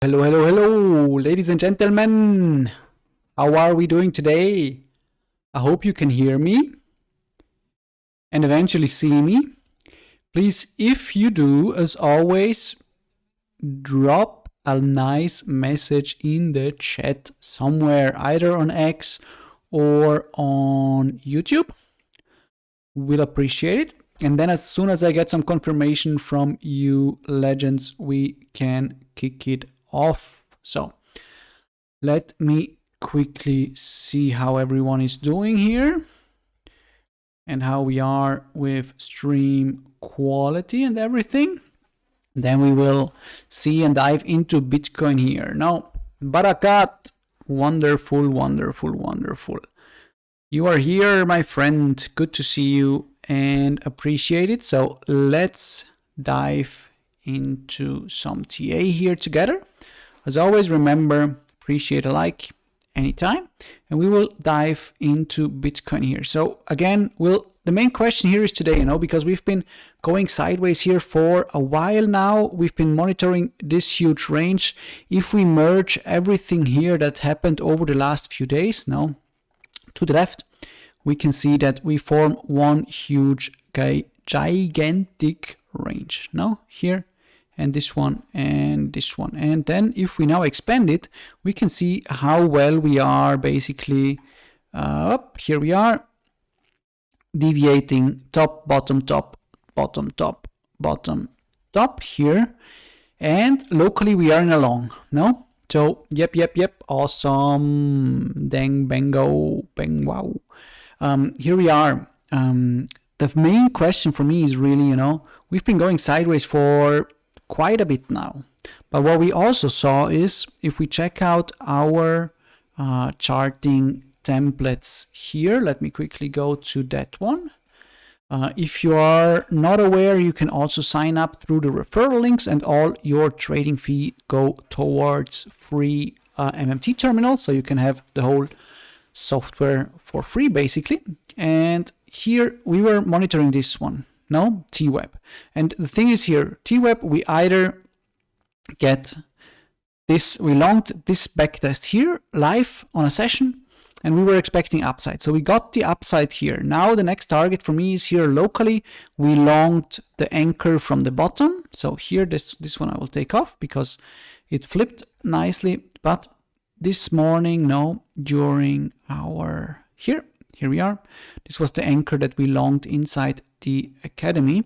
Hello, hello, hello, ladies and gentlemen. How are we doing today? I hope you can hear me and eventually see me. Please, if you do, as always, drop a nice message in the chat somewhere, either on X or on YouTube. We'll appreciate it. And then as soon as I get some confirmation from you legends, we can kick it off. So let me quickly see how everyone is doing here and how we are with stream quality and everything. Then we will see and dive into Bitcoin here. Now, Barakat, wonderful, wonderful, wonderful. You are here, my friend. Good to see you and appreciate it. So let's dive into some TA here together. As always, remember, appreciate a like anytime, and we will dive into Bitcoin here. So again, the main question here is today, because we've been going sideways here for a while now. We've been monitoring this huge range. If we merge everything here that happened over the last few days, now to the left, we can see that we form one huge gigantic range. Now here, and this one, and this one. And then if we now expand it, we can see how well we are basically up. Here we are deviating top, bottom, top, bottom, top, bottom, top here. And locally we are in a long, no? So, yep, awesome, dang, bango, bang, wow. Here we are. The main question for me is really, we've been going sideways for quite a bit now. But what we also saw is, if we check out our charting templates here, let me quickly go to that one. If you are not aware, you can also sign up through the referral links, and all your trading fee go towards free MMT Terminal, so you can have the whole software for free basically. And here we were monitoring this one, TWEB. And the thing is here, TWEB, we either get this, we longed this backtest here live on a session, and we were expecting upside. So we got the upside here. Now the next target for me is here locally. We longed the anchor from the bottom. So here, this one I will take off because it flipped nicely. But this morning, during our, here we are. This was the anchor that we longed inside the academy.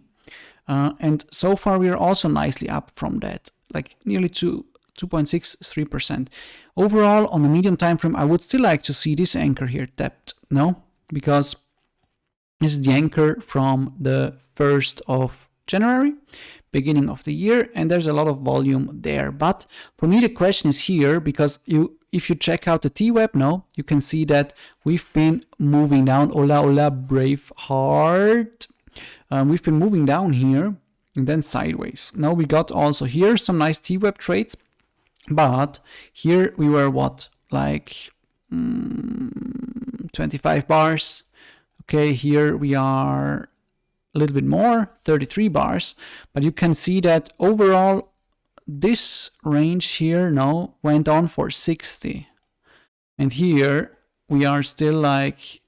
And so far we are also nicely up from that, like nearly 2.63%. Overall, on the medium time frame, I would still like to see this anchor here tapped, because this is the anchor from the 1st of January, beginning of the year, and there's a lot of volume there. But for me, the question is here, because if you check out the TWEB now, you can see that we've been moving down. Hola, hola, brave heart. We've been moving down here and then sideways. Now we got also here some nice TWEB trades, but here we were like 25 bars. Okay, here we are a little bit more, 33 bars, but you can see that overall this range here went on for 60, and here we are still like,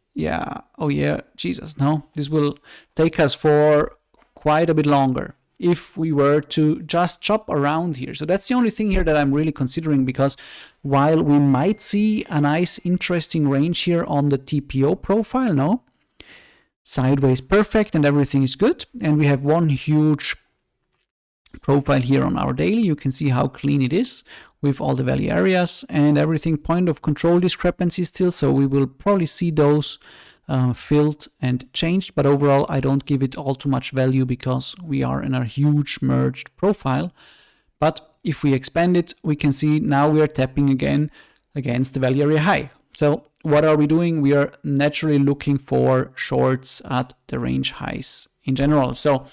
Jesus, this will take us for quite a bit longer if we were to just chop around here. So that's the only thing here that I'm really considering, because while we might see a nice interesting range here on the TPO profile, sideways perfect and everything is good, and we have one huge profile here on our daily. You can see how clean it is with all the value areas and everything, point of control discrepancy still, so we will probably see those filled and changed, but overall I don't give it all too much value because we are in a huge merged profile. But if we expand it, we can see now we are tapping again against the value area high. So what are we doing? We are naturally looking for shorts at the range highs in general. So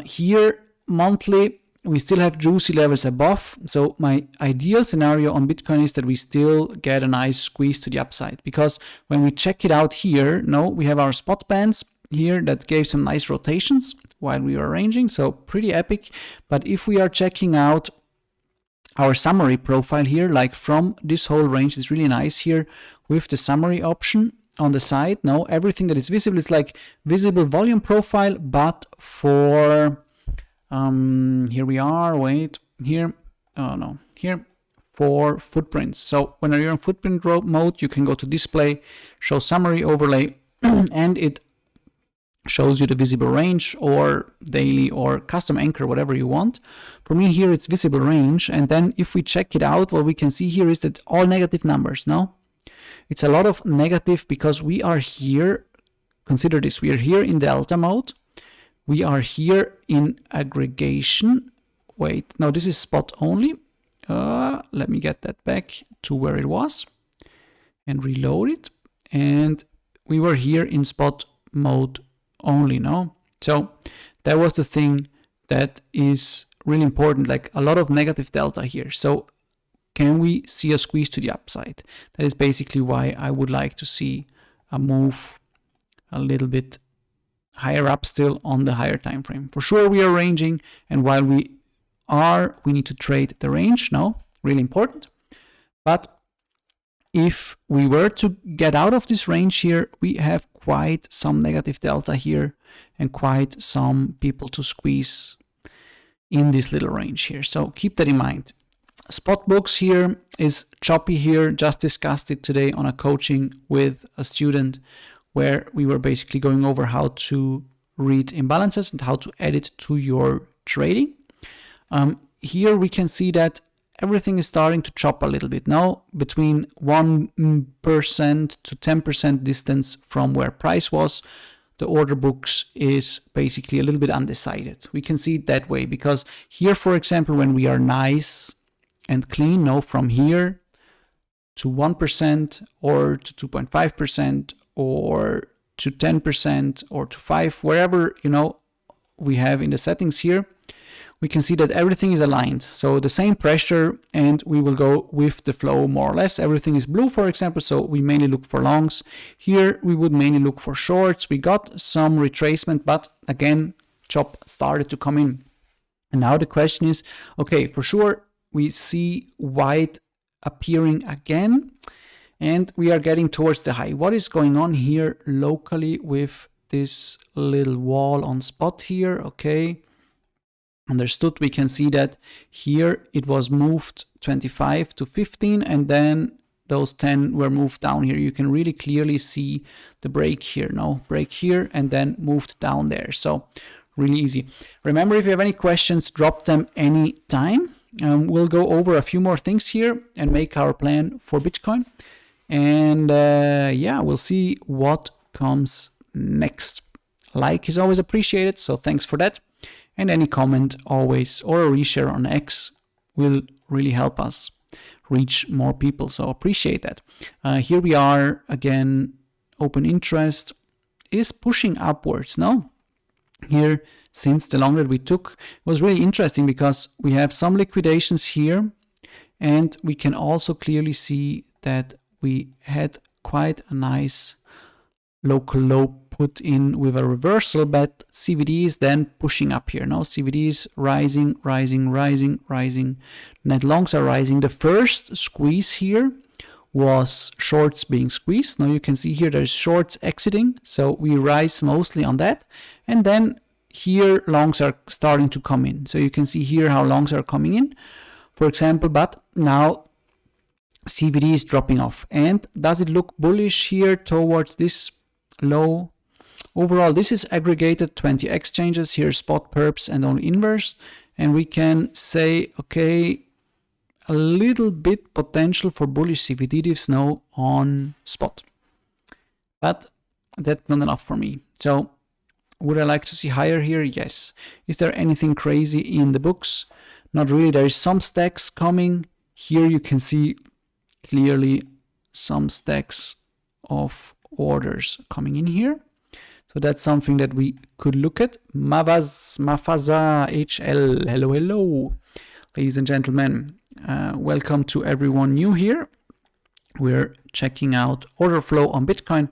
here monthly, we still have juicy levels above. So my ideal scenario on Bitcoin is that we still get a nice squeeze to the upside, because when we check it out here, we have our spot bands here that gave some nice rotations while we were arranging. So pretty epic. But if we are checking out our summary profile here, like from this whole range, is really nice here with the summary option on the side. Now everything that is visible is like visible volume profile, but for here we are, wait, here, oh no, here, for footprints. So when you're in footprint mode, you can go to display, show summary overlay, and it shows you the visible range or daily or custom anchor, whatever you want. For me here, it's visible range. And then if we check it out, what we can see here is that all negative numbers. No, it's a lot of negative because we are here. Consider this. We are here in delta mode. We are here in aggregation. Wait, no, this is spot only. Let me get that back to where it was and reload it. And we were here in spot mode only, no? So that was the thing that is really important, like a lot of negative delta here. So can we see a squeeze to the upside? That is basically why I would like to see a move a little bit higher up still on the higher time frame. For sure we are ranging, and while we need to trade the range, no, really important. But if we were to get out of this range here, we have quite some negative delta here and quite some people to squeeze in this little range here. So keep that in mind. Spot books here is choppy here. Just discussed it today on a coaching with a student where we were basically going over how to read imbalances and how to add it to your trading. Here we can see that everything is starting to chop a little bit now, between 1% to 10% distance from where price was. The order books is basically a little bit undecided. We can see it that way because here, for example, when we are nice and clean, no, from here to 1% or to 2.5% or to 10% or to 5%, wherever, you know, we have in the settings here, we can see that everything is aligned. So the same pressure, and we will go with the flow more or less. Everything is blue, for example, so we mainly look for longs. Here we would mainly look for shorts. We got some retracement, but again, chop started to come in. And now the question is, okay, for sure we see white appearing again, and we are getting towards the high. What is going on here locally with this little wall on spot here? Okay. Understood. We can see that here it was moved 25 to 15, and then those 10 were moved down here. You can really clearly see the break here. No, break here and then moved down there. So really easy. Remember, if you have any questions, drop them anytime. We'll go over a few more things here and make our plan for Bitcoin. And yeah, we'll see what comes next. Like is always appreciated, so thanks for that. And any comment always, or a reshare on X, will really help us reach more people. So appreciate that. Here we are again. Open interest is pushing upwards now. Here, since the long that we took, was really interesting because we have some liquidations here, and we can also clearly see that we had quite a nice local low put in with a reversal, but CVD is then pushing up here. Now CVD is rising, rising, rising, rising. Net longs are rising. The first squeeze here was shorts being squeezed. Now you can see here there's shorts exiting, so we rise mostly on that. And then here longs are starting to come in. So you can see here how longs are coming in, for example, but now CVD is dropping off. And does it look bullish here towards this low? Overall, this is aggregated 20 exchanges, here spot, perps, and only inverse. And we can say, okay, a little bit potential for bullish CVD diffs now on spot. But that's not enough for me. So would I like to see higher here? Yes. Is there anything crazy in the books? Not really. There is some stacks coming. Here you can see clearly some stacks of orders coming in here. So that's something that we could look at. Mafaza HL, hello, hello. Ladies and gentlemen, welcome to everyone new here. We're checking out order flow on Bitcoin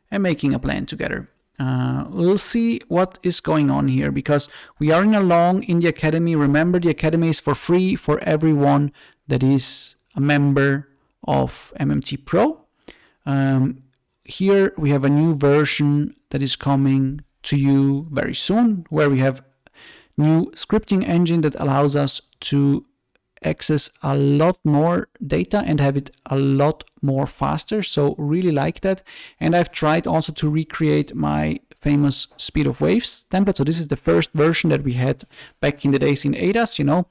and making a plan together. We'll see what is going on here, because we are in a long in the Academy. Remember, the Academy is for free for everyone that is a member of MMT Pro. Here we have a new version that is coming to you very soon, where we have new scripting engine that allows us to access a lot more data and have it a lot more faster. So really like that. And I've tried also to recreate my famous speed of waves template. So this is the first version that we had back in the days in ADAS, you know.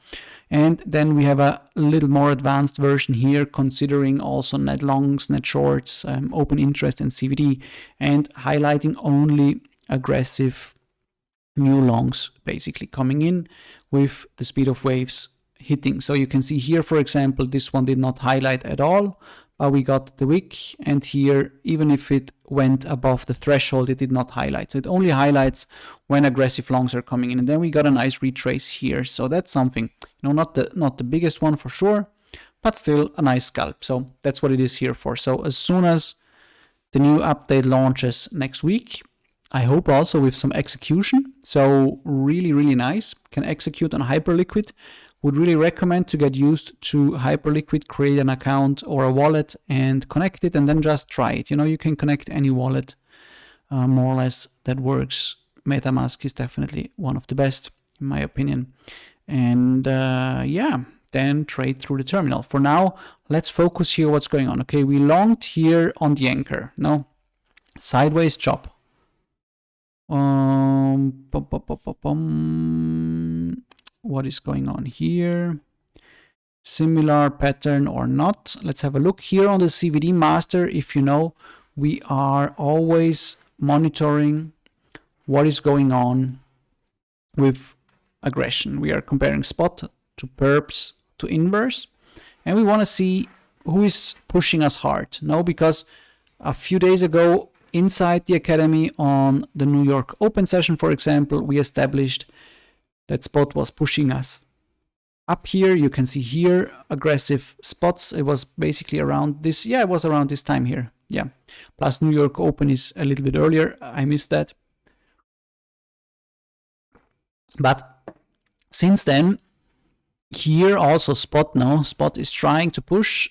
And then we have a little more advanced version here, considering also net longs, net shorts, open interest and CVD, and highlighting only aggressive new longs basically coming in with the speed of waves hitting. So you can see here, for example, this one did not highlight at all, but we got the wick, and here, even if it went above the threshold, it did not highlight. So it only highlights when aggressive longs are coming in. And then we got a nice retrace here. So that's something, you know, not the biggest one for sure, but still a nice scalp. So that's what it is here for. So as soon as the new update launches next week, I hope also with some execution. So really, really nice. Can execute on Hyperliquid. Would really recommend to get used to Hyperliquid, create an account or a wallet and connect it, and then just try it. You know, you can connect any wallet more or less that works. MetaMask is definitely one of the best, in my opinion. And yeah, then trade through the terminal. For now, let's focus here what's going on. Okay, we longed here on the anchor. No, sideways chop. What is going on here? Similar pattern or not? Let's have a look here on the CVD master. If you know, we are always monitoring what is going on with aggression. We are comparing spot to perps to inverse, and we want to see who is pushing us hard. No, because a few days ago inside the Academy on the New York Open session, for example, we established that spot was pushing us up here. You can see here aggressive spots. It was basically around this. Yeah, it was around this time here. Yeah. Plus New York Open is a little bit earlier. I missed that. But since then, here also spot now. Spot is trying to push,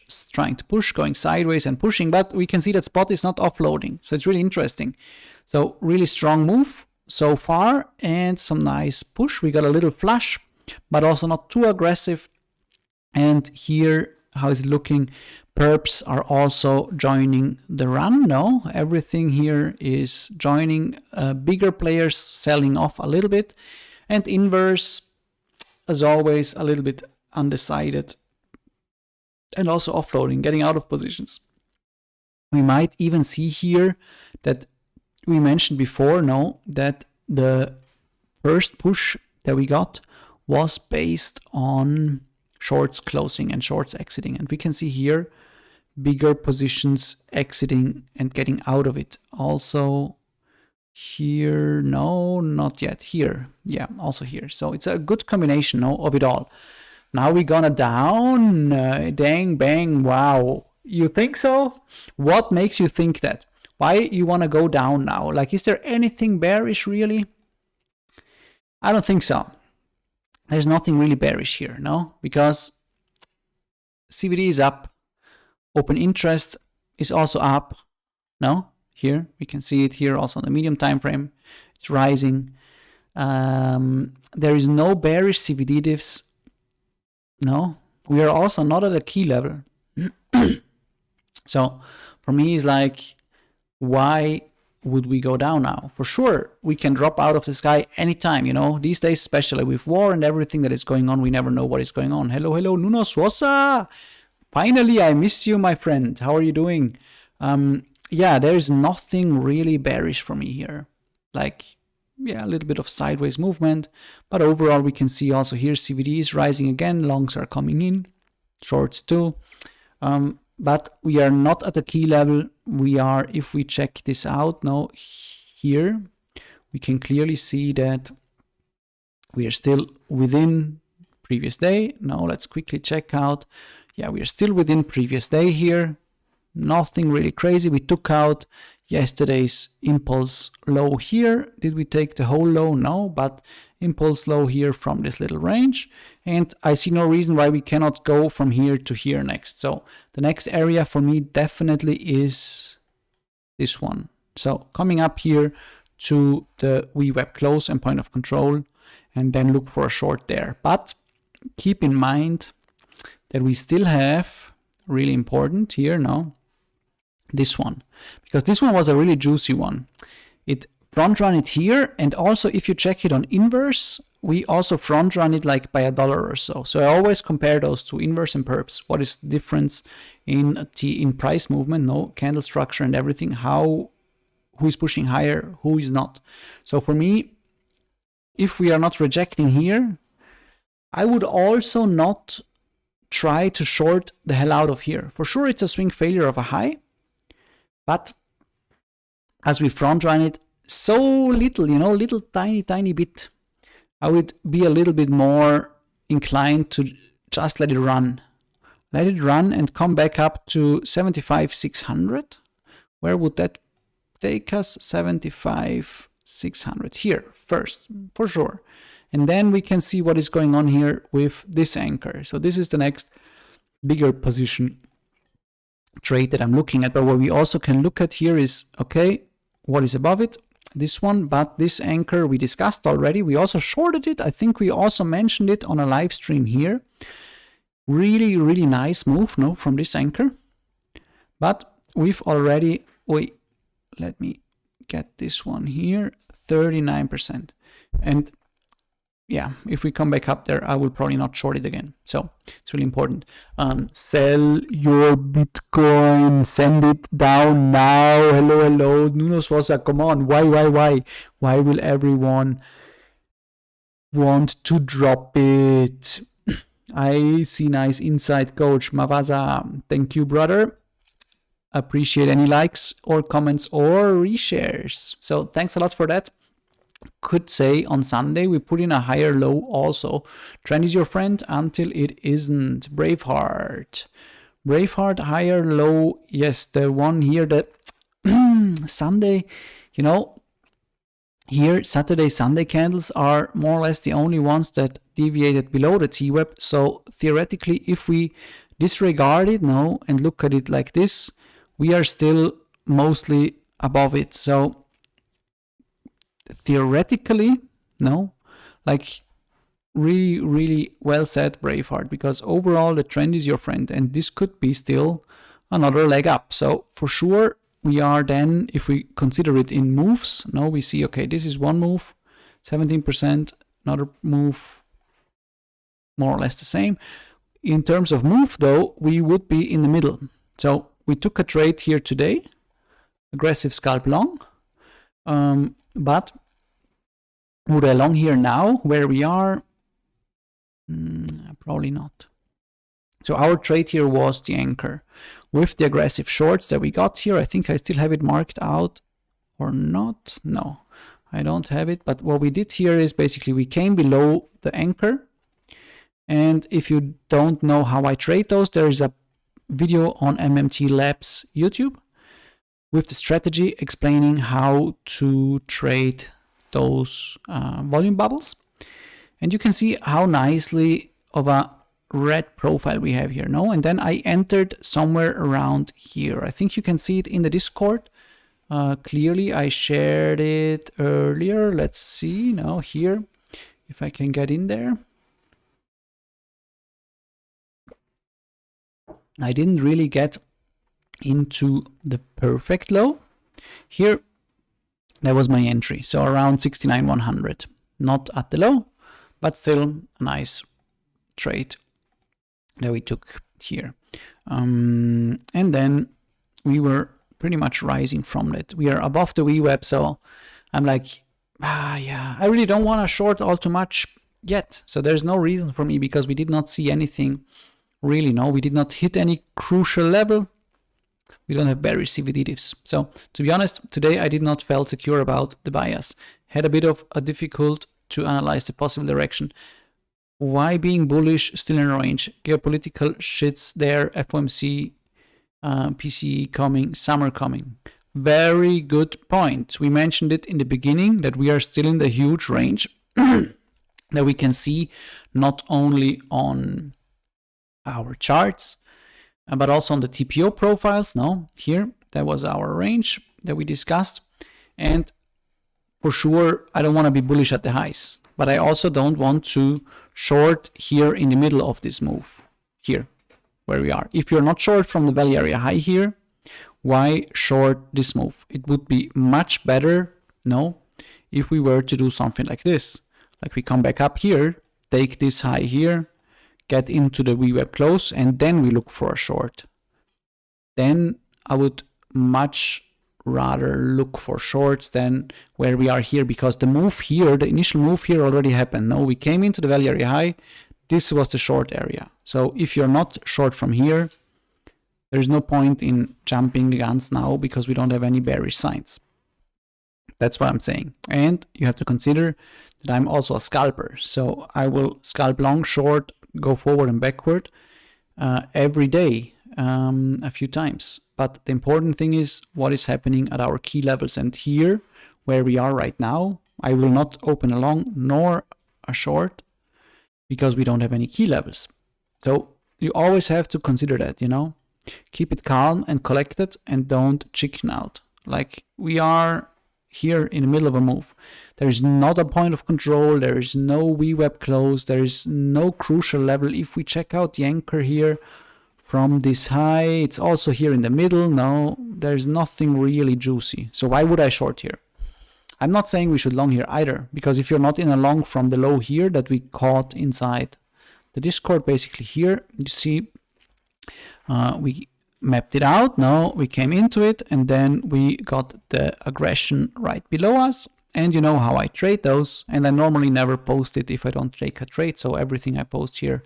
going sideways and pushing. But we can see that spot is not offloading. So it's really interesting. So really strong move so far, and some nice push. We got a little flush, but also not too aggressive. And here, how is it looking? Perps are also joining the run. No, everything here is joining. Bigger players selling off a little bit, and inverse, as always, a little bit undecided, and also offloading, getting out of positions. We might even see here that we mentioned before, no, that the first push that we got was based on shorts closing and shorts exiting. And we can see here bigger positions exiting and getting out of it. Also here, no, not yet. Here, yeah, also here. So it's a good combination, no, of it all. Now we're gonna down, dang, bang, wow. You think so? What makes you think that? Why you want to go down now? Like, is there anything bearish really? I don't think so. There's nothing really bearish here, no? Because CVD is up. Open interest is also up. No? Here, we can see it here also on the medium time frame. It's rising. There is no bearish CVD diffs. No? We are also not at a key level. So, for me, it's like, why would we go down now? For sure, we can drop out of the sky anytime, you know. These days, especially with war and everything that is going on, we never know what is going on. Hello, hello, Nuno Sosa! Finally, I missed you, my friend. How are you doing? Yeah, there is nothing really bearish for me here. Like, yeah, a little bit of sideways movement. But overall, we can see also here CVD is rising again. Longs are coming in. Shorts too. But we are not at the key level. We are, if we check this out now, here, we can clearly see that we are still within previous day. Now let's quickly check out. Yeah, we are still within previous day here. nothing really crazy. We took out yesterday's impulse low here. Did we take the whole low? No, but impulse low here from this little range. And I see no reason why we cannot go from here to here next. So the next area for me definitely is this one. So coming up here to the VWAP close and point of control, and then look for a short there. But keep in mind that we still have, really important here now, this one, because this one was a really juicy one. It front run it here, and also if you check it on inverse, we also front run it like by $1 or so. So I always compare those two, inverse and perps. What is the difference in price movement, no, candle structure and everything, who is pushing higher, who is not. So for me, if we are not rejecting here, I would also not try to short the hell out of here. For sure, it's a swing failure of a high, but as we front run it so little, little tiny bit, I would be a little bit more inclined to just let it run. Let it run and come back up to 75,600. Where would that take us? 75,600 here first, for sure. And then we can see what is going on here with this anchor. So this is the next bigger position trade that I'm looking at. But what we also can look at here is, okay, what is above it? This one, but this anchor we discussed already. We also shorted it. I think we also mentioned it on a live stream here. Really, really nice move, no, from this anchor. But we've already, let me get this one here, 39%. And yeah, if we come back up there, I will probably not short it again. So it's really important. Sell your Bitcoin, send it down now. Hello, Nuno Sosa, come on. Why? Why will everyone want to drop it? I see nice insight, Coach Mavaza. Thank you, brother. Appreciate any likes or comments or reshares. So thanks a lot for that. Could say on Sunday we put in a higher low also. Trend is your friend until it isn't. Braveheart higher low. Yes, the one here that Sunday, here Saturday Sunday candles are more or less the only ones that deviated below the TWAP. So theoretically, if we disregard it now and look at it like this, we are still mostly above it. So theoretically, no, like really, really well said, Braveheart, because overall the trend is your friend, and this could be still another leg up. So for sure, we are then, if we consider it in moves, now we see, okay, this is one move, 17%, another move, more or less the same. In terms of move, though, we would be in the middle. So we took a trade here today, aggressive scalp long. But would I long here now where we are? Probably not. So our trade here was the anchor with the aggressive shorts that we got here. I think I still have it marked out or not. No, I don't have it. But what we did here is basically we came below the anchor. And if you don't know how I trade those, there is a video on MMT Labs YouTube with the strategy explaining how to trade those volume bubbles. And you can see how nicely of a red profile we have here, no? And then I entered somewhere around here. I think you can see it in the Discord. Clearly, I shared it earlier. Let's see now here if I can get in there. I didn't really get into the perfect low. Here, that was my entry. So around 69,100. Not at the low, but still a nice trade that we took here. And then we were pretty much rising from it. We are above the VWAP, so I'm like, yeah, I really don't want to short all too much yet. So there's no reason for me because we did not see anything really, no, we did not hit any crucial level. We don't have bearish CVD diffs. So to be honest, today I did not feel secure about the bias. Had a bit of a difficult to analyze the possible direction. Why being bullish still in range? Geopolitical shits there, FOMC PC coming, summer coming. Very good point. We mentioned it in the beginning that we are still in the huge range that we can see not only on our charts, but also on the TPO profiles. No, here, that was our range that we discussed. And for sure, I don't want to be bullish at the highs, but I also don't want to short here in the middle of this move, here, where we are. If you're not short from the value area high here, why short this move? It would be much better, no, if we were to do something like this. Like we come back up here, take this high here, get into the VWAP close, and then we look for a short. Then I would much rather look for shorts than where we are here, because the move here, the initial move here already happened. No, we came into the value area high. This was the short area. So if you're not short from here, there's no point in jumping the guns now because we don't have any bearish signs. That's what I'm saying. And you have to consider that I'm also a scalper. So I will scalp long, short, go forward and backward every day a few times. But the important thing is what is happening at our key levels. And here, where we are right now, I will not open a long nor a short because we don't have any key levels. So you always have to consider that, you know. Keep it calm and collected and don't chicken out. Like we are here in the middle of a move. There is not a point of control. There is no VWAP close. There is no crucial level. If we check out the anchor here from this high, it's also here in the middle. No, there's nothing really juicy. So why would I short here? I'm not saying we should long here either, because if you're not in a long from the low here that we caught inside the Discord, basically here, you see we mapped it out. Now we came into it and then we got the aggression right below us. And you know how I trade those. And I normally never post it if I don't take a trade. So everything I post here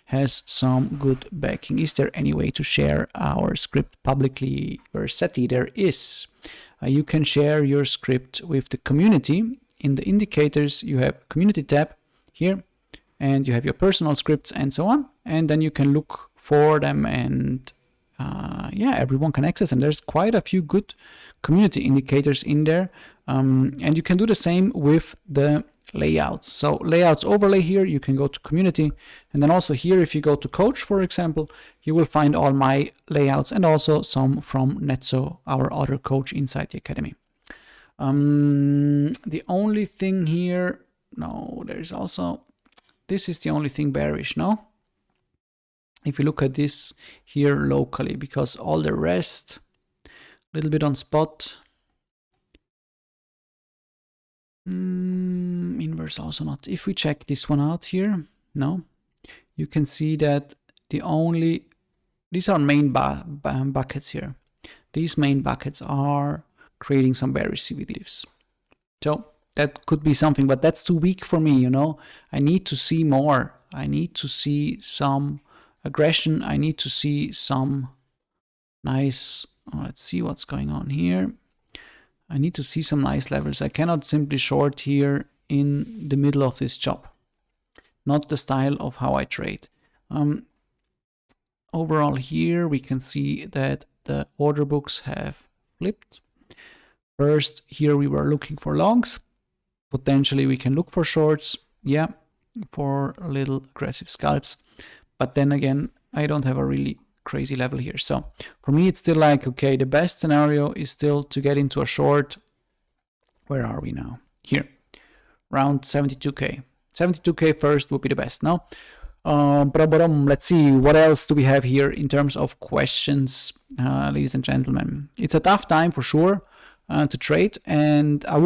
has some good backing. Is there any way to share our script publicly? Versetti, there is. You can share your script with the community. In the indicators, you have community tab here. And you have your personal scripts and so on. And then you can look for them and yeah, everyone can access them. There's quite a few good community indicators in there. And you can do the same with the layouts. So layouts overlay here, you can go to community. And then also here, if you go to coach, for example, you will find all my layouts and also some from Netzo, our other coach inside the academy. The only thing here, no, there's also, this is the only thing bearish, no? If you look at this here locally, because all the rest, a little bit on spot. Inverse also not. If we check this one out here, no, you can see that the only, these are main buckets here. These main buckets are creating some bearish CVDs. So that could be something, but that's too weak for me, you know. I need to see more. I need to see some aggression. I need to see some nice, let's see what's going on here. I need to see some nice levels. I cannot simply short here in the middle of this job. Not the style of how I trade. Overall here we can see that the order books have flipped. First here we were looking for longs. Potentially we can look for shorts. Yeah, for a little aggressive scalps. But then again, I don't have a really crazy level here. So for me, it's still like, okay, the best scenario is still to get into a short. Where are we now? Here, around 72K. 72K first would be the best now. Let's see, what else do we have here in terms of questions, ladies and gentlemen. It's a tough time for sure to trade. And I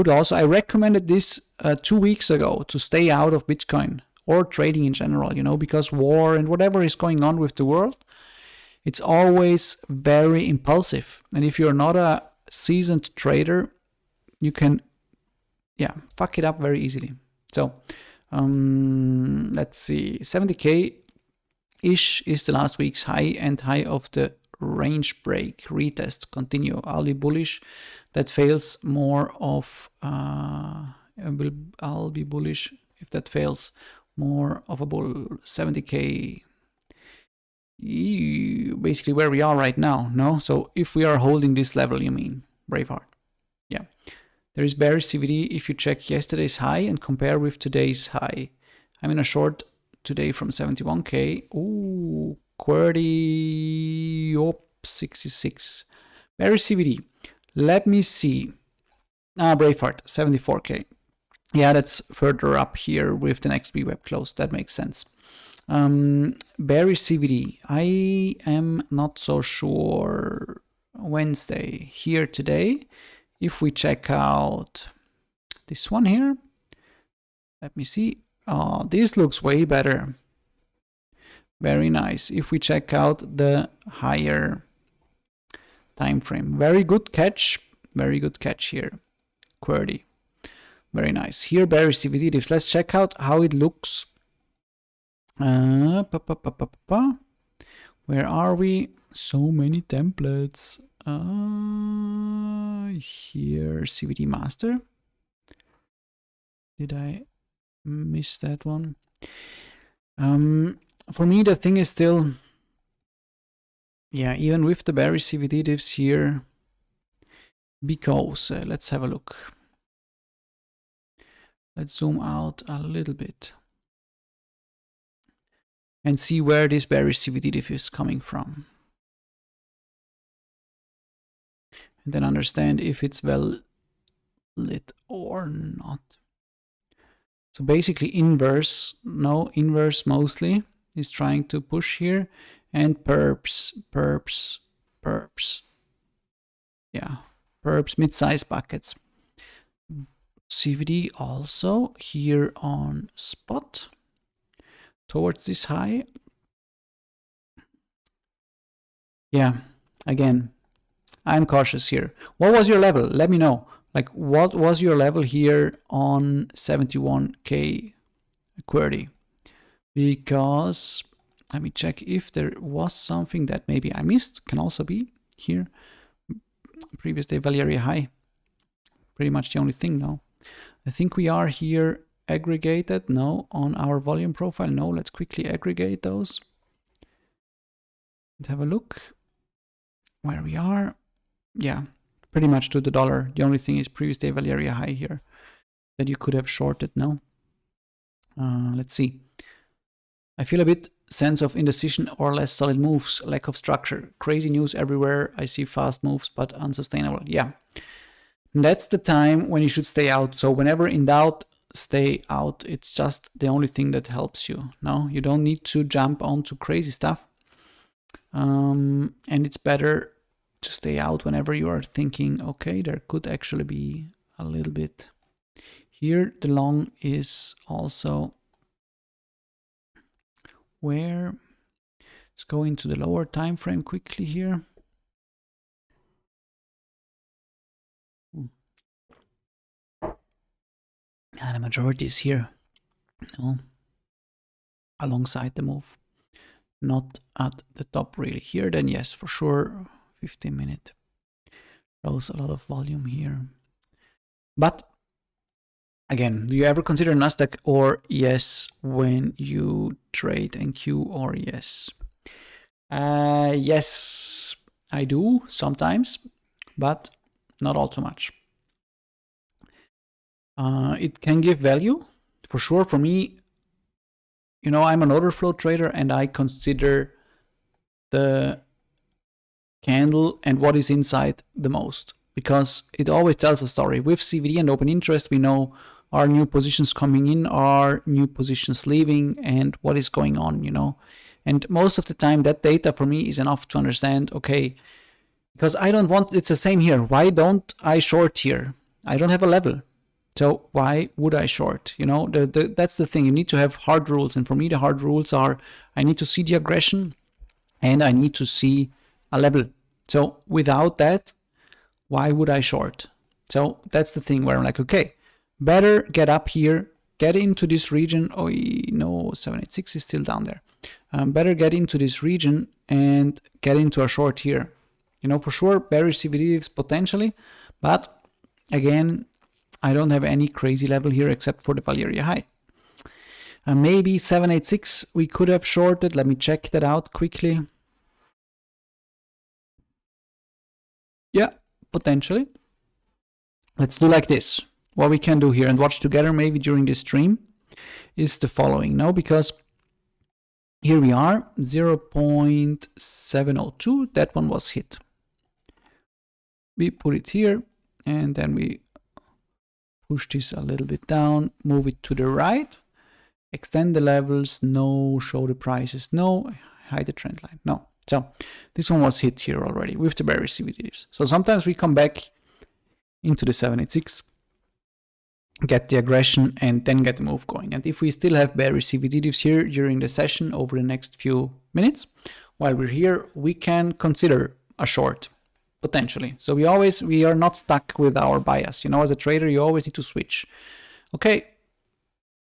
recommended this 2 weeks ago to stay out of Bitcoin or trading in general, you know, because war and whatever is going on with the world, it's always very impulsive. And if you're not a seasoned trader, you can, yeah, fuck it up very easily. So let's see, 70K-ish is the last week's high and high of the range break retest. Continue. I'll be bullish. That fails more of, I'll be bullish if that fails. More of a bull. 70K. basically where we are right now, no? So if we are holding this level, you mean, Braveheart. Yeah. There is bearish CVD if you check yesterday's high and compare with today's high. I'm in a short today from 71k. Ooh, QWERTY, 66. Bearish CVD. Let me see. Braveheart, 74k. Yeah, that's further up here with the next VWAP close. That makes sense. Bearish CVD. I am not so sure. Wednesday here today. If we check out this one here, let me see. Oh, this looks way better. Very nice. If we check out the higher time frame, very good catch. Very good catch here. QWERTY. Very nice. Here, bearish CVD dips. Let's check out how it looks. Where are we? So many templates. Here, CVD master. Did I miss that one? For me, the thing is still, yeah, even with the bearish CVD dips here, because let's have a look. Let's zoom out a little bit and see where this bearish CVD dip is coming from. And then understand if it's well lit or not. So basically inverse, no, inverse mostly is trying to push here, and perps. Yeah, perps, mid-size buckets. CVD also here on spot towards this high. Yeah, again, I'm cautious here. What was your level? Let me know. Like, what was your level here on 71k QWERTY? Because let me check if there was something that maybe I missed. Can also be here. Previous day value area high. Pretty much the only thing now. I think we are here aggregated. No, on our volume profile. No, let's quickly aggregate those and have a look where we are. Yeah, pretty much to the dollar. The only thing is previous day value area high here that you could have shorted. No. Let's see. I feel a bit sense of indecision or less solid moves, lack of structure, crazy news everywhere. I see fast moves but unsustainable. Yeah, and that's the time when you should stay out. So whenever in doubt, stay out. It's just the only thing that helps you. No, you don't need to jump onto crazy stuff. And it's better to stay out whenever you are thinking, okay, there could actually be a little bit. Here the long is also where let's go into the lower time frame quickly here. And the majority is here, no, alongside the move, not at the top really. Here then yes, for sure, 15-minute shows a lot of volume here. But again, do you ever consider Nasdaq or yes when you trade NQ or yes? Yes, I do sometimes, but not all too much. It can give value for sure. For me, you know, I'm an order flow trader and I consider the candle and what is inside the most, because it always tells a story. With CVD and open interest, we know are new positions coming in, are new positions leaving, and what is going on, you know. And most of the time that data for me is enough to understand, okay, because I don't want, it's the same here. Why don't I short here? I don't have a level. So why would I short? You know, that's the thing. You need to have hard rules. And for me, the hard rules are I need to see the aggression and I need to see a level. So without that, why would I short? So that's the thing where I'm like, okay, better get up here, get into this region. Oh, no, 786 is still down there. Better get into this region and get into a short here. You know, for sure, bearish CVD potentially, but again, I don't have any crazy level here except for the value area high. Maybe 786 we could have shorted. Let me check that out quickly. Yeah, potentially. Let's do like this. What we can do here and watch together maybe during this stream is the following. No, because here we are, 0.702. That one was hit. We put it here and then we push this a little bit down, move it to the right, extend the levels, no, show the prices, no, hide the trend line, no. So this one was hit here already with the bearish CVDs. So sometimes we come back into the 786, get the aggression and then get the move going. And if we still have bearish CVDs here during the session over the next few minutes, while we're here, we can consider a short potentially. So we are not stuck with our bias. You know, as a trader, you always need to switch. Okay,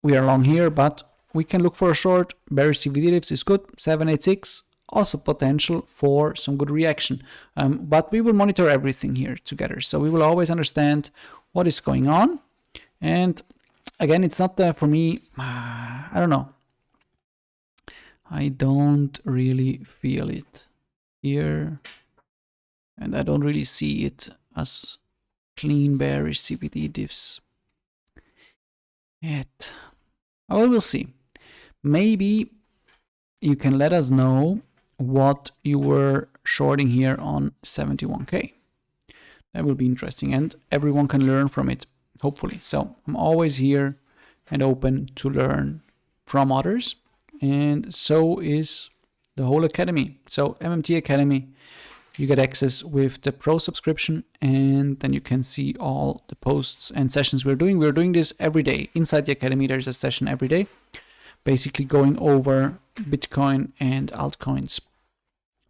we are long here, but we can look for a short. Bearish CVDs is good. 786, also potential for some good reaction. But we will monitor everything here together. So we will always understand what is going on. And again, it's not for me, I don't know. I don't really feel it here. And I don't really see it as clean bearish CVD diffs yet. Oh, we'll see. Maybe you can let us know what you were shorting here on 71K. That will be interesting and everyone can learn from it, hopefully. So I'm always here and open to learn from others. And so is the whole academy. So MMT Academy, you get access with the pro subscription and then you can see all the posts and sessions we're doing. We're doing this every day. Inside the academy, there's a session every day, basically going over Bitcoin and altcoins.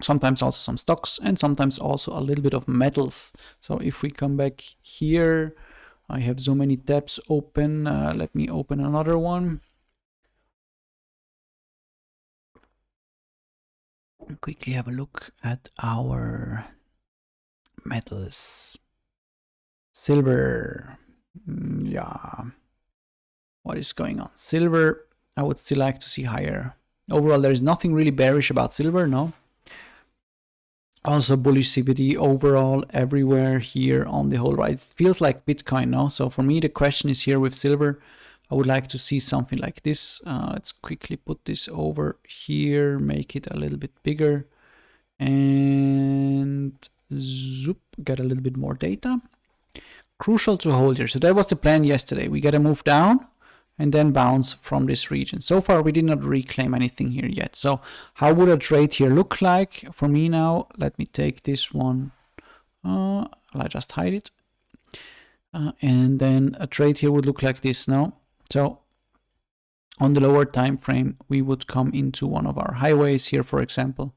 Sometimes also some stocks and sometimes also a little bit of metals. So if we come back here, I have so many tabs open. Let me open another one. Quickly have a look at our metals. Silver. Yeah. What is going on? Silver, I would still like to see higher. Overall, there is nothing really bearish about silver, no. Also bullish CVD overall everywhere here on the whole right. It feels like Bitcoin, no? So for me, the question is here with silver. I would like to see something like this. Let's quickly put this over here, make it a little bit bigger and zoop, get a little bit more data. Crucial to hold here. So that was the plan yesterday. We got to move down and then bounce from this region. So far, we did not reclaim anything here yet. So how would a trade here look like for me now? Let me take this one. I'll just hide it. And then a trade here would look like this now. So on the lower time frame, we would come into one of our highways here, for example,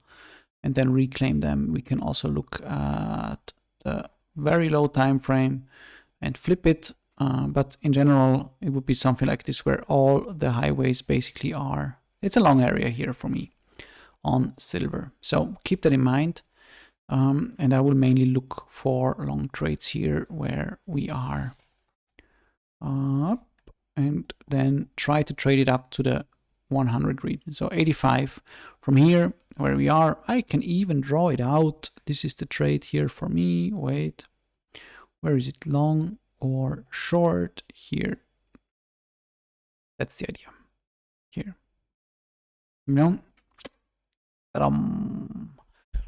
and then reclaim them. We can also look at the very low time frame and flip it. But in general, it would be something like this where all the highways basically are. It's a long area here for me on silver. So keep that in mind. And I will mainly look for long trades here where we are up. And then try to trade it up to the 100 region. So 85 from here where we are. I can even draw it out. This is the trade here for me. Wait, where is it? Long or short here? That's the idea here. You know,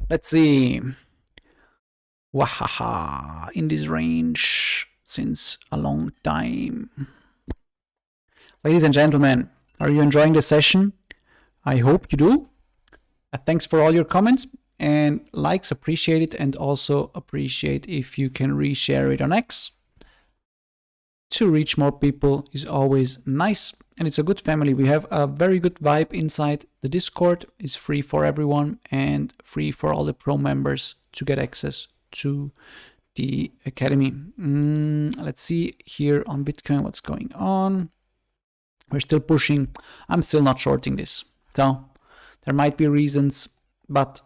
let's see. Wahaha, in this range since a long time. Ladies and gentlemen, are you enjoying the session? I hope you do. Thanks for all your comments and likes, appreciate it, and also appreciate if you can reshare it on X. To reach more people is always nice, and it's a good family. We have a very good vibe inside. The Discord is free for everyone and free for all the pro members to get access to the academy. Let's see here on Bitcoin what's going on. We're still pushing. I'm still not shorting this. So there might be reasons, but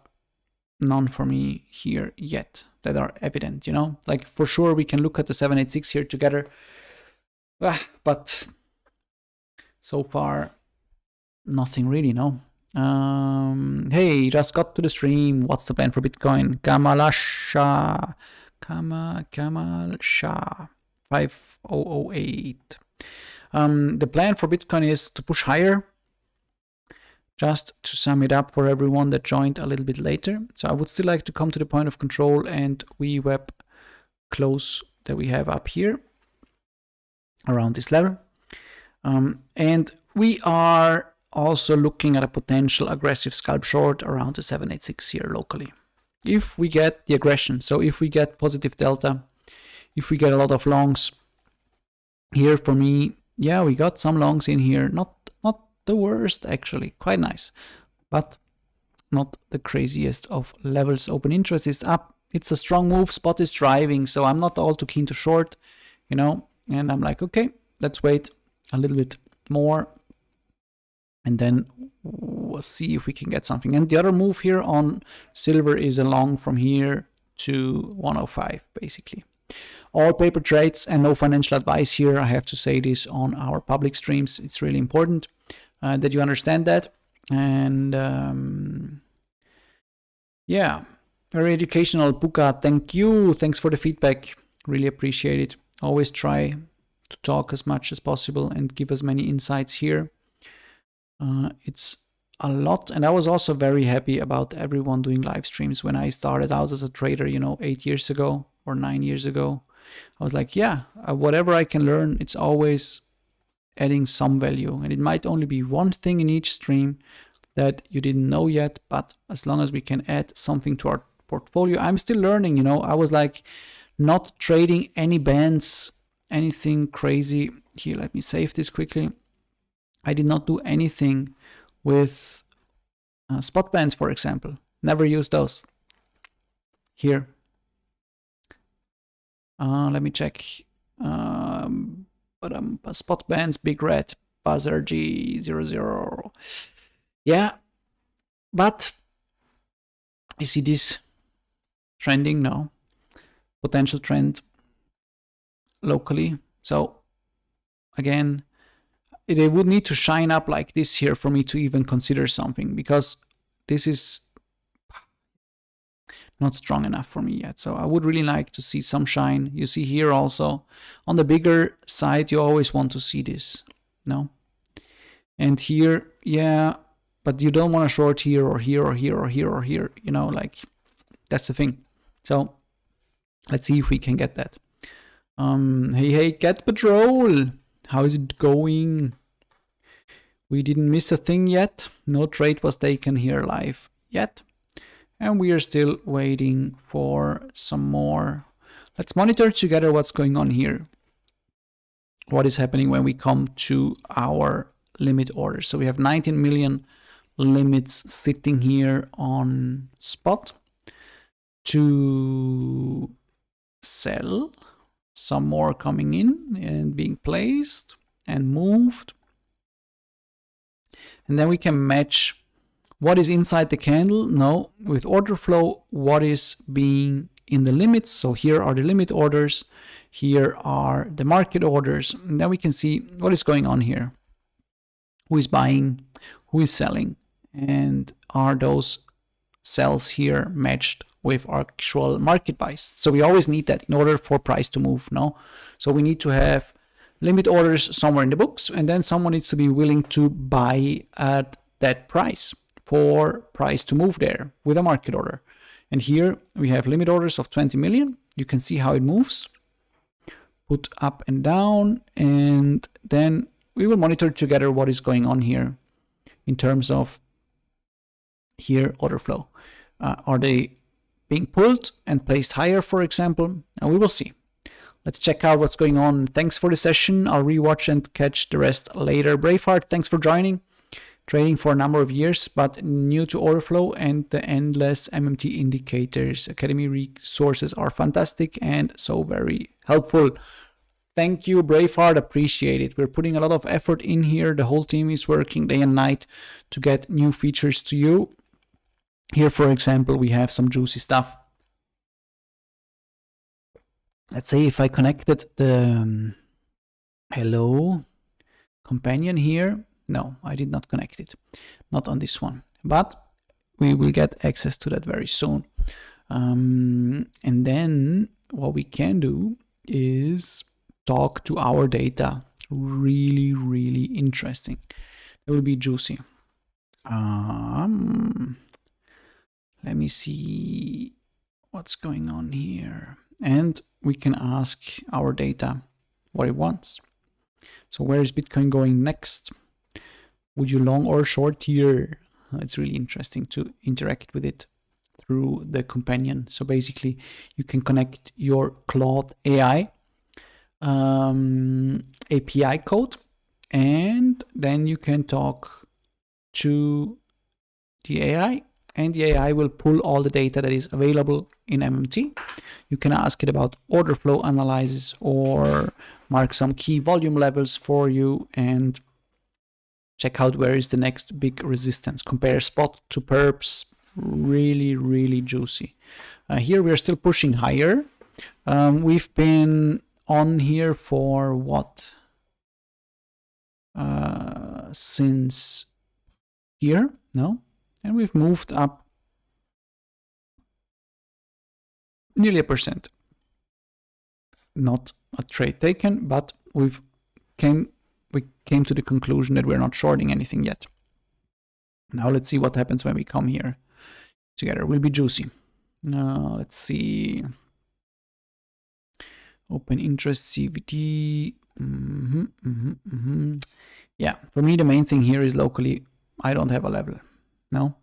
none for me here yet that are evident, you know? Like for sure we can look at the 786 here together. But so far Nothing really, no. Hey, just got to the stream. What's the plan for Bitcoin? Kamalasha. Kamal Shah. 5008. The plan for Bitcoin is to push higher. Just to sum it up for everyone that joined a little bit later. So I would still like to come to the point of control and VWAP close that we have up here around this level. And we are also looking at a potential aggressive scalp short around the 786 here locally. If we get the aggression, so if we get positive delta, if we get a lot of longs here, for me, yeah, we got some longs in here, not the worst actually, quite nice, but not the craziest of levels. Open interest is up, it's a strong move, spot is driving, so I'm not all too keen to short, you know, and I'm like, okay, let's wait a little bit more and then we'll see if we can get something. And the other move here on silver is a long from here to 105 basically. All paper trades and no financial advice here. I have to say this on our public streams. It's really important that you understand that. And yeah, very educational. Puka, thank you. Thanks for the feedback. Really appreciate it. Always try to talk as much as possible and give as many insights here. It's a lot, and I was also very happy about everyone doing live streams when I started out as a trader, you know, 8 years ago or 9 years ago. I was like, yeah, whatever I can learn, it's always adding some value, and it might only be one thing in each stream that you didn't know yet, but as long as we can add something to our portfolio, I'm still learning, you know. I was like not trading any bands, anything crazy. Here, let me save this quickly. I did not do anything with spot bands, for example. Never used those. Here. Let me check. Spot bands, big red, buzzer G00. Yeah, but you see this trending now, potential trend locally. So again, they would need to shine up like this here for me to even consider something, because this is not strong enough for me yet. So I would really like to see some shine. You see here also on the bigger side, you always want to see this, no? And here, yeah, but you don't want to short here or here or here or here or here, you know, like that's the thing. So let's see if we can get that. Hey, Cat Patrol, how is it going? We didn't miss a thing yet. No trade was taken here live yet. And we are still waiting for some more. Let's monitor together what's going on here. What is happening when we come to our limit orders. So we have 19 million limits sitting here on spot to sell. Some more coming in and being placed and moved. And then we can match what is inside the candle, no, with order flow, what is being in the limits. So here are the limit orders, here are the market orders, and then we can see what is going on here. Who is buying, who is selling, and are those sells here matched with actual market buys? So we always need that in order for price to move, no? So we need to have limit orders somewhere in the books, and then someone needs to be willing to buy at that price for price to move there with a market order. And here we have limit orders of 20 million. You can see how it moves, put up and down, and then we will monitor together what is going on here in terms of here order flow. Are they being pulled and placed higher, for example? And we will see. Let's check out what's going on. Thanks for the session. I'll rewatch and catch the rest later. Braveheart, thanks for joining. Trading for a number of years, but new to order flow and the endless MMT indicators. Academy resources are fantastic and so very helpful. Thank you, Braveheart. Appreciate it. We're putting a lot of effort in here. The whole team is working day and night to get new features to you. Here, for example, we have some juicy stuff. Let's say if I connected the hello companion here. No, I did not connect it. Not on this one. But we will get access to that very soon. And then what we can do is talk to our data. Really, really interesting. It will be juicy. Let me see what's going on here. And we can ask our data what it wants. So where is Bitcoin going next? Would you long or short here? It's really interesting to interact with it through the companion. So basically you can connect your Claude AI API code, and then you can talk to the AI, and the AI will pull all the data that is available in MMT. You can ask it about order flow analysis or mark some key volume levels for you and check out where is the next big resistance. Compare spot to perps. Really, really juicy. Here we are still pushing higher. We've been on here for what? Since here, no? And we've moved up nearly 1%. Not a trade taken, but we came to the conclusion that we're not shorting anything yet. Now let's see what happens when we come here together. Will be juicy. Let's see. Open interest CVD. Yeah, for me the main thing here is locally I don't have a level. No,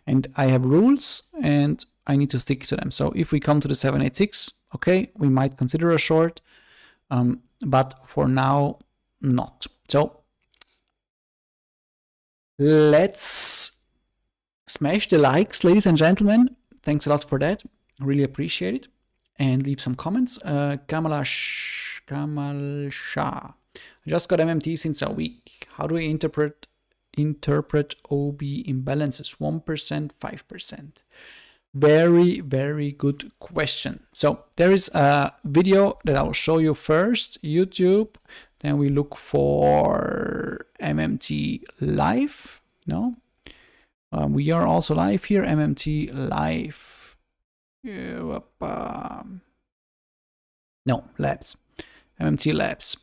and I have rules and I need to stick to them. So if we come to the 786, okay, we might consider a short, but for now not. So let's smash the likes, ladies and gentlemen. Thanks a lot for that. Really appreciate it. And leave some comments. Kamal Shah. I just got MMT since a week. How do I interpret OB imbalances? 1%, 5%. Very, very good question. So there is a video that I'll show you first. YouTube. Then we look for MMT live. No, we are also live here. MMT live. No, labs. MMT labs.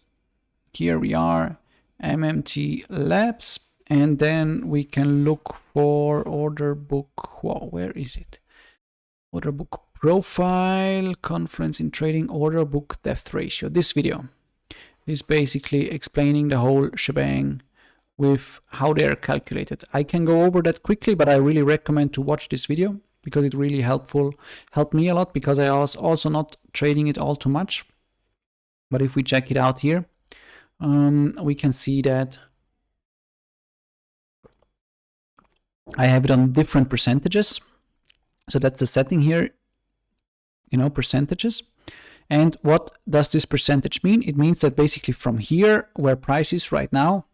Here we are. MMT labs. And then we can look for order book. Whoa, where is it? Order book profile, confluence in trading, order book depth ratio. This video is basically explaining the whole shebang with how they are calculated. I can go over that quickly, but I really recommend to watch this video because it really helped me a lot, because I was also not trading it all too much. But if we check it out here, we can see that I have it on different percentages. So that's the setting here, you know, percentages. And what does this percentage mean? It means that basically from here, where price is right now,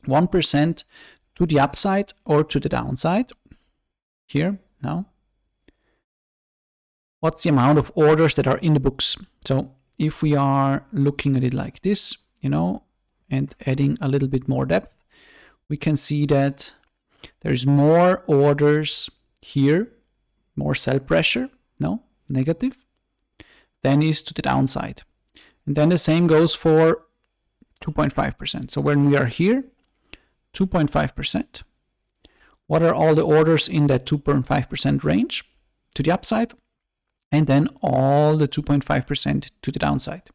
1% to the upside or to the downside. Here, now. What's the amount of orders that are in the books? So if we are looking at it like this, you know, and adding a little bit more depth, we can see that there's more orders here, more sell pressure, no, negative, than is to the downside. And then the same goes for 2.5%. So when we are here, 2.5%, what are all the orders in that 2.5% range to the upside? And then all the 2.5% to the downside.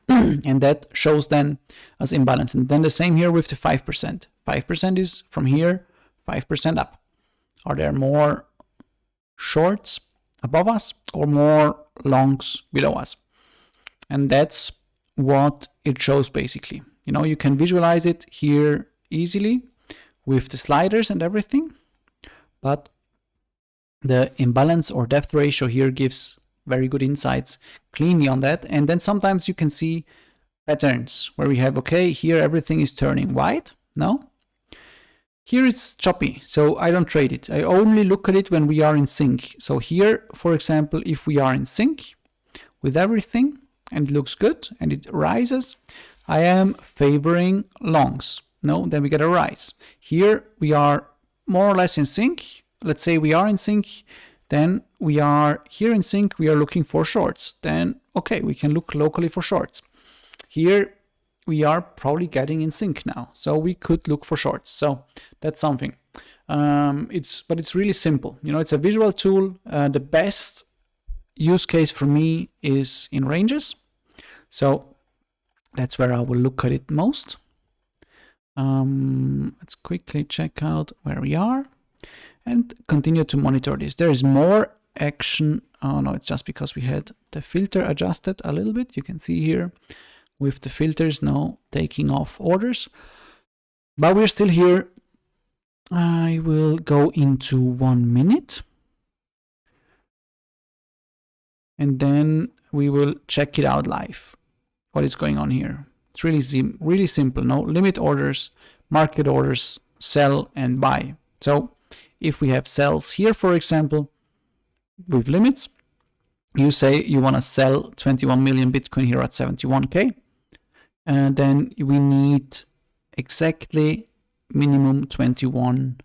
And that shows then as imbalance. And then the same here with the 5%. 5% is from here, 5% up. Are there more shorts above us or more longs below us? And that's what it shows basically. You know, you can visualize it here easily with the sliders and everything, but the imbalance or depth ratio here gives very good insights cleanly on that. And then sometimes you can see patterns where we have, okay, here everything is turning white. No, here it's choppy, so I don't trade it. I only look at it when we are in sync. So here, for example, if we are in sync with everything and it looks good and it rises, I am favoring longs. no, then we get a rise. Here we are more or less in sync. Let's say we are in sync, then we are here in sync, we are looking for shorts. Then, okay, we can look locally for shorts. Here we are probably getting in sync now, so we could look for shorts. So that's something. But it's really simple. You know, it's a visual tool. The best use case for me is in ranges. So that's where I will look at it most. Let's quickly check out where we are and continue to monitor this. There is more action. Oh no, it's just because we had the filter adjusted a little bit. You can see here with the filters now taking off orders, but we're still here. I will go into 1 minute and then we will check it out live. What is going on here? It's really simple. No limit orders, market orders, sell and buy. So if we have sells here, for example, with limits, you say you want to sell 21 million Bitcoin here at 71K. And then we need exactly minimum 21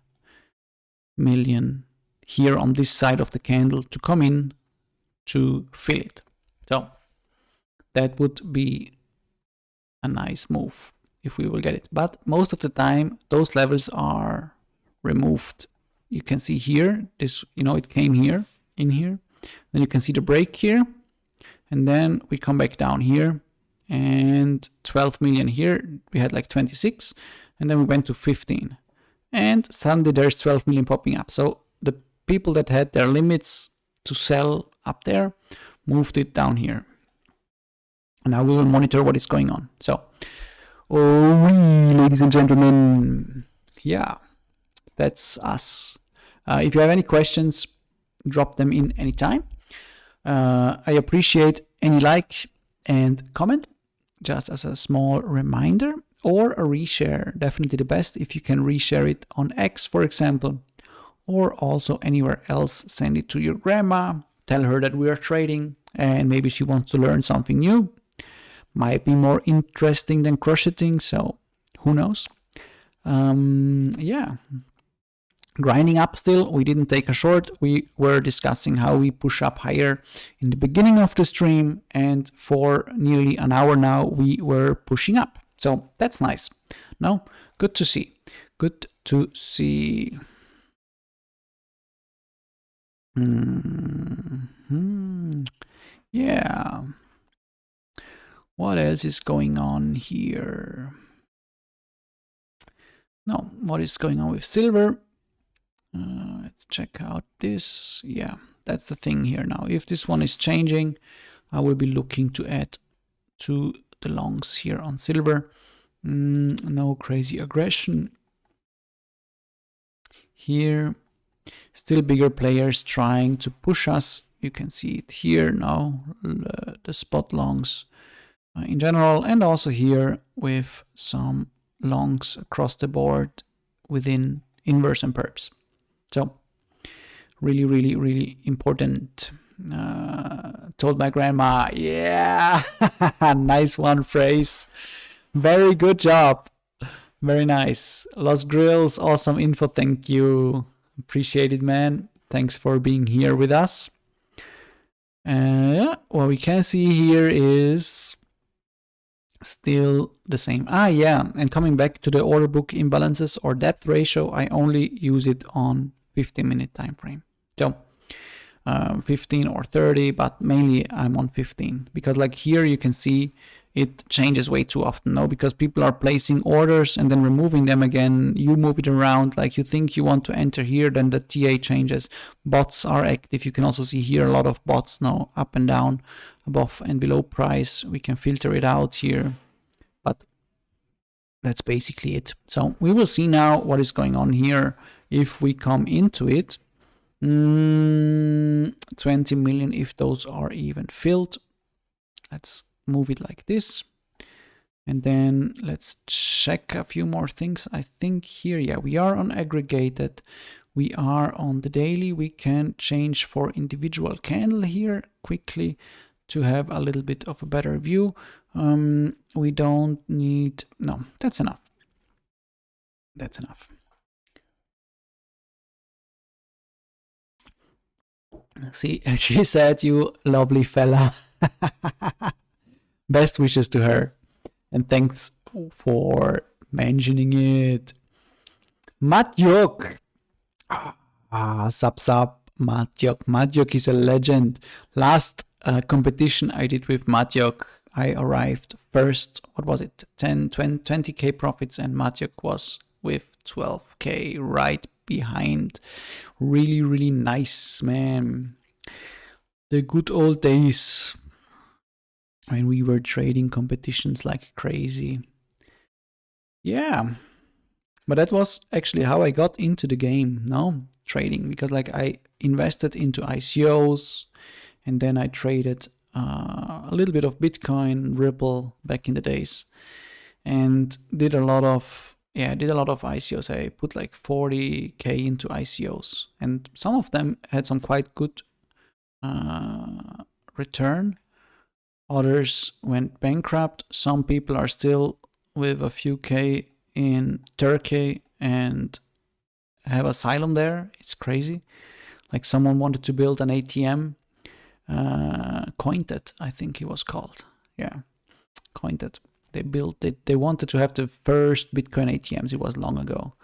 million here on this side of the candle to come in to fill it. So that would be a nice move if we will get it. But most of the time, those levels are removed. You can see here, this, you know, it came here, in here. Then you can see the break here. And then we come back down here and 12 million here. We had like 26 and then we went to 15. And suddenly there's 12 million popping up. So the people that had their limits to sell up there moved it down here. And now we will monitor what is going on. So, ladies and gentlemen, yeah, that's us. If you have any questions, drop them in anytime. I appreciate any like and comment, just as a small reminder, or a reshare. Definitely the best if you can reshare it on X, for example, or also anywhere else. Send it to your grandma, tell her that we are trading, and maybe she wants to learn something new. Might be more interesting than crocheting, so who knows. Yeah, grinding up still. We didn't take a short. We were discussing how we push up higher in the beginning of the stream, and for nearly an hour now we were pushing up. So that's nice. No, good to see. Good to see. Yeah. What else is going on here? No, what is going on with silver? Let's check out this. Yeah, that's the thing here now. If this one is changing, I will be looking to add to the longs here on silver. No crazy aggression here. Still bigger players trying to push us. You can see it here now, the spot longs in general, and also here with some longs across the board within inverse and perps. So really, really, really important. Told my grandma, yeah, nice one, phrase. Very good job. Very nice. Los Grills, awesome info. Thank you. Appreciate it, man. Thanks for being here with us. What we can see here is still the same. Yeah, and coming back to the order book imbalances or depth ratio, I only use it on 15-minute time frame. So 15 or 30, but mainly I'm on 15 because like here you can see it changes way too often, no? Because people are placing orders and then removing them again. You move it around, like you think you want to enter here, then the TA changes. Bots are active. You can also see here a lot of bots now, up and down, above and below price. We can filter it out here, but that's basically it. So we will see now what is going on here. If we come into it, 20 million, if those are even filled. Let's move it like this, and then let's check a few more things. I think here, yeah, we are on aggregated, we are on the daily. We can change for individual candle here quickly to have a little bit of a better view. We don't need, no, that's enough. That's enough. See, she said, you lovely fella. Best wishes to her. And thanks for mentioning it. Matjok. Sub. Matjok. Matjok is a legend. Last competition I did with Matjok, I arrived first. What was it? 20k profits, and Matjok was with 12k right behind. Really, really nice, man. The good old days when we were trading competitions like crazy. Yeah. But that was actually how I got into the game, no? Trading, because like I invested into ICOs, and then I traded a little bit of Bitcoin, Ripple back in the days, and did a lot of ICOs. I put like 40k into ICOs, and some of them had some quite good return. Others went bankrupt. Some people are still with a few K in Turkey and have asylum there. It's crazy. Like someone wanted to build an ATM, Cointed, I think it was called. Yeah, Cointed. They built it. They wanted to have the first Bitcoin ATMs. It was long ago,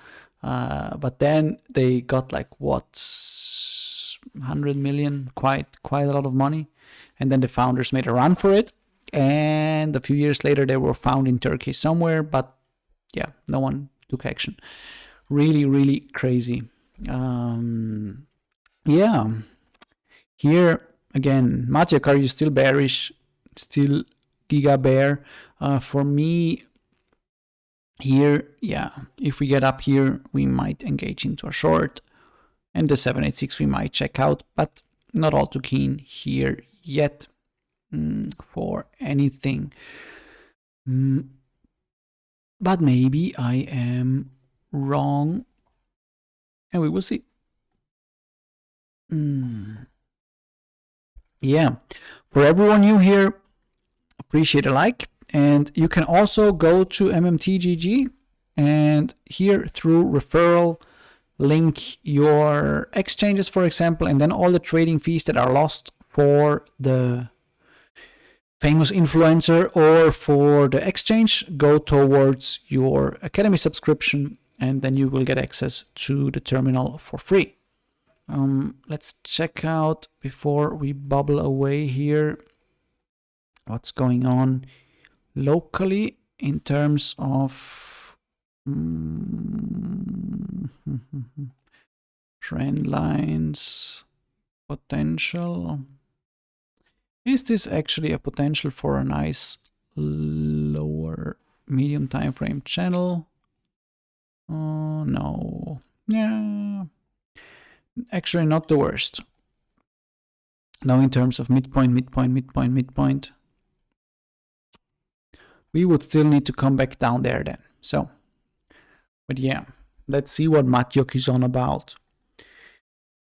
but then they got like 100 million, quite a lot of money, and then the founders made a run for it. And a few years later, they were found in Turkey somewhere, but yeah, no one took action. Really, really crazy. Yeah. Here again, Maciek, are you still bearish? Still giga bear? For me, here, yeah, if we get up here, we might engage into a short, and the 786 we might check out, but not all too keen here yet for anything. But maybe I am wrong, and we will see. Yeah, for everyone new here, appreciate a like, and you can also go to MMTGG, and here through referral, link your exchanges, for example, and then all the trading fees that are lost for the famous influencer or for the exchange go towards your Academy subscription, and then you will get access to the terminal for free. Let's check out, before we bubble away here, what's going on locally in terms of trend lines, potential. Is this actually a potential for a nice lower medium time frame channel? Oh no. Yeah, actually not the worst. Now in terms of midpoint, we would still need to come back down there then. So, but yeah, let's see what Matjok is on about.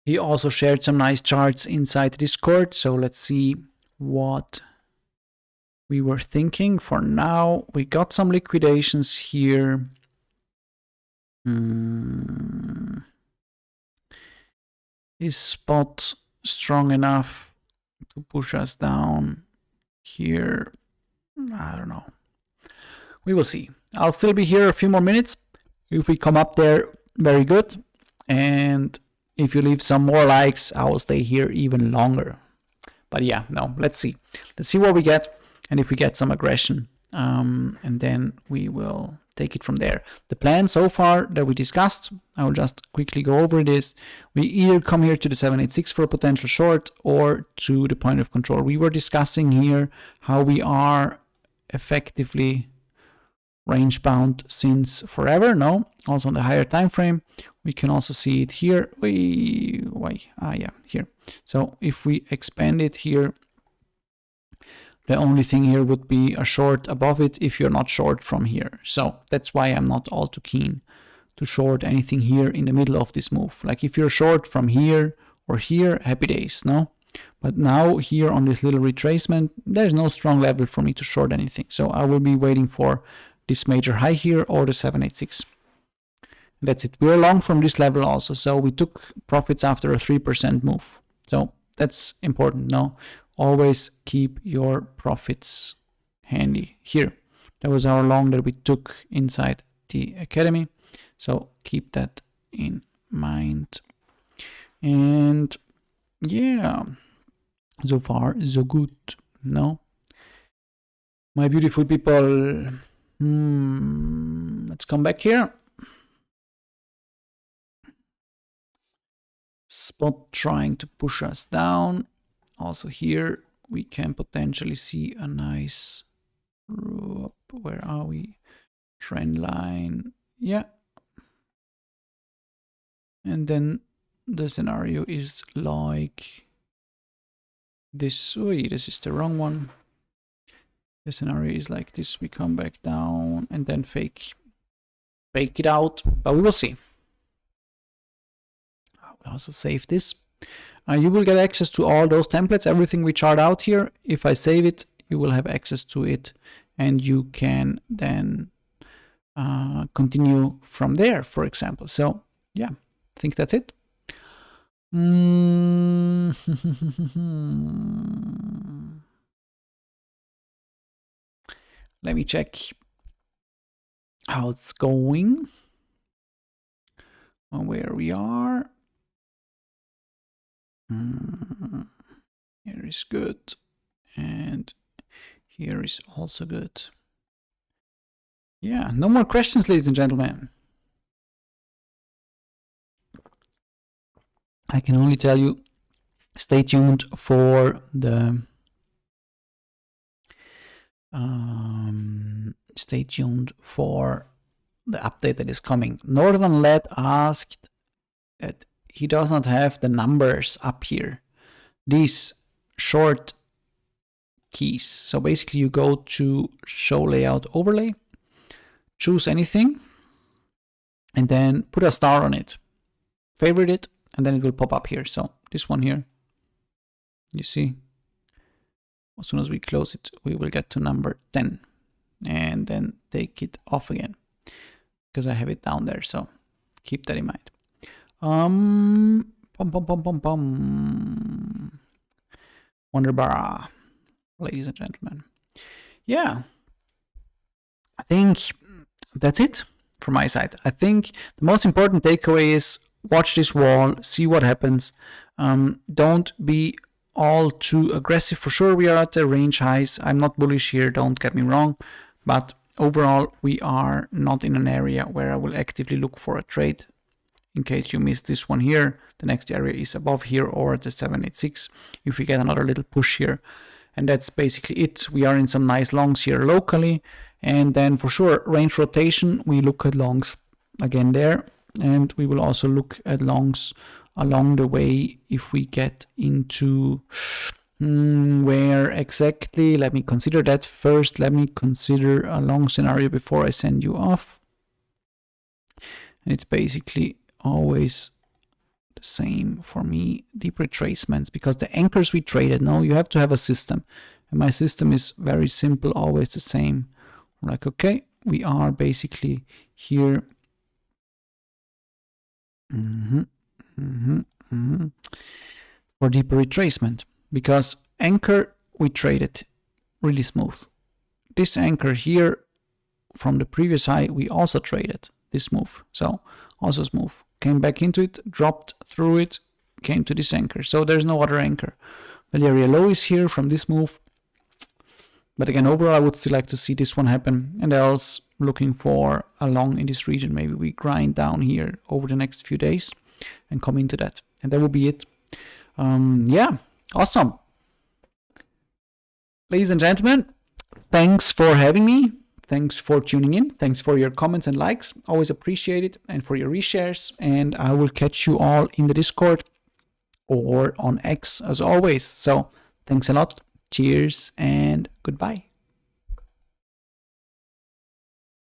He also shared some nice charts inside Discord, so let's see what we were thinking. For now, we got some liquidations here. Is spot strong enough to push us down here? I don't know. We will see. I'll still be here a few more minutes. If we come up there, very good. And if you leave some more likes, I will stay here even longer. But yeah, no, let's see. Let's see what we get, and if we get some aggression, and then we will take it from there. The plan so far that we discussed, I will just quickly go over this. We either come here to the 786 for a potential short or to the point of control. We were discussing here how we are effectively range bound since forever, no? Also on the higher time frame. We can also see it here. Here. So if we expand it here, the only thing here would be a short above it if you're not short from here. So that's why I'm not all too keen to short anything here in the middle of this move. Like if you're short from here or here, happy days, no? But now here on this little retracement, there's no strong level for me to short anything. So I will be waiting for this major high here or the 786. That's it. We're long from this level also. So we took profits after a 3% move. So that's important. No, always keep your profits handy. Here, that was our long that we took inside the academy. So keep that in mind. And yeah, so far so good. No, my beautiful people. Let's come back here. Spot trying to push us down. Also here we can potentially see a nice, where are we? Trend line. Yeah. And then the scenario is like this. Wait, this is the wrong one. The scenario is like this. We come back down and then fake it out, but we will see. I will also save this. You will get access to all those templates, everything we chart out here. If I save it, you will have access to it, and you can then continue from there, for example. So yeah, I think that's it. Let me check how it's going, where we are. Here is good, and here is also good. Yeah, no more questions, ladies and gentlemen. I can only tell you, stay tuned for the update that is coming. Northern Led asked that he does not have the numbers up here, these short keys. So basically you go to show layout overlay, choose anything, and then put a star on it, favorite it, and then it will pop up here. So this one here, you see, as soon as we close it, we will get to number 10, and then take it off again because I have it down there. So keep that in mind. Wonderbar, ladies and gentlemen. Yeah, I think that's it from my side. I think the most important takeaway is watch this wall, see what happens. Don't be all too aggressive. For sure, we are at the range highs. I'm not bullish here, don't get me wrong, but overall, we are not in an area where I will actively look for a trade. In case you missed this one here, the next area is above here or the 786. If we get another little push here, and that's basically it. We are in some nice longs here locally, and then for sure range rotation, we look at longs again there, and we will also look at longs along the way if we get into where exactly. Let me consider that first. Let me consider a long scenario before I send you off. And it's basically always the same for me, deep retracements, because the anchors we traded, no, you have to have a system, and my system is very simple, always the same. Like, okay, we are basically here for deeper retracement, because anchor we traded really smooth. This anchor here from the previous high we also traded this move, so also smooth. Came back into it, dropped through it, came to this anchor. So there's no other anchor. The area low is here from this move. But again, overall, I would still like to see this one happen. And else, looking for a long in this region. Maybe we grind down here over the next few days and come into that. And that will be it. Yeah, awesome. Ladies and gentlemen, thanks for having me. Thanks for tuning in. Thanks for your comments and likes. Always appreciate it. And for your reshares. And I will catch you all in the Discord or on X as always. So thanks a lot. Cheers and goodbye.